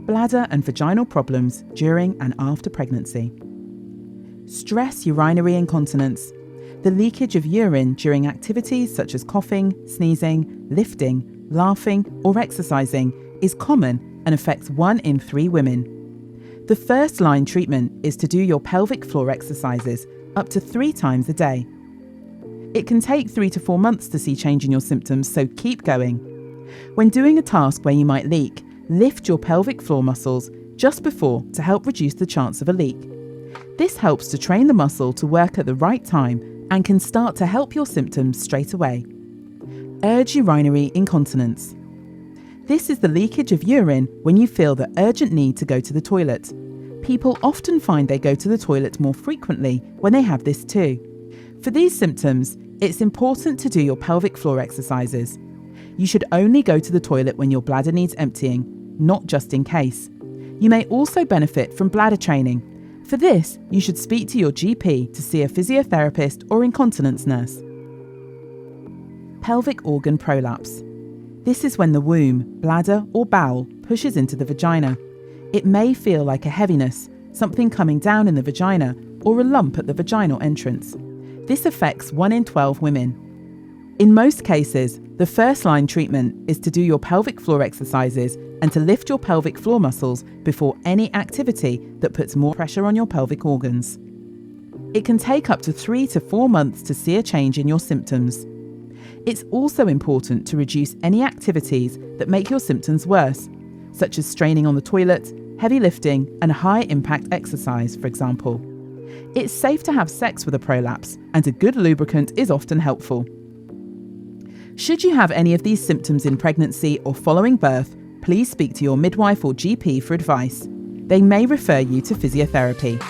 bladder and vaginal problems during and after pregnancy. Stress urinary incontinence. The leakage of urine during activities such as coughing, sneezing, lifting, laughing, or exercising is common and affects 1 in 3 women. The first line treatment is to do your pelvic floor exercises up to 3 times a day. It can take 3 to 4 months to see change in your symptoms, so keep going. When doing a task where you might leak, lift your pelvic floor muscles just before to help reduce the chance of a leak. This helps to train the muscle to work at the right time and can start to help your symptoms straight away. Urge urinary incontinence. This is the leakage of urine when you feel the urgent need to go to the toilet. People often find they go to the toilet more frequently when they have this too. For these symptoms, it's important to do your pelvic floor exercises. You should only go to the toilet when your bladder needs emptying, not just in case. You may also benefit from bladder training. For this, you should speak to your GP to see a physiotherapist or incontinence nurse. Pelvic organ prolapse. This is when the womb, bladder, or bowel pushes into the vagina. It may feel like a heaviness, something coming down in the vagina, or a lump at the vaginal entrance. This affects 1 in 12 women. In most cases, the first line treatment is to do your pelvic floor exercises and to lift your pelvic floor muscles before any activity that puts more pressure on your pelvic organs. It can take up to 3 to 4 months to see a change in your symptoms. It's also important to reduce any activities that make your symptoms worse, such as straining on the toilet, heavy lifting, and high-impact exercise, for example. It's safe to have sex with a prolapse, and a good lubricant is often helpful. Should you have any of these symptoms in pregnancy or following birth, please speak to your midwife or GP for advice. They may refer you to physiotherapy.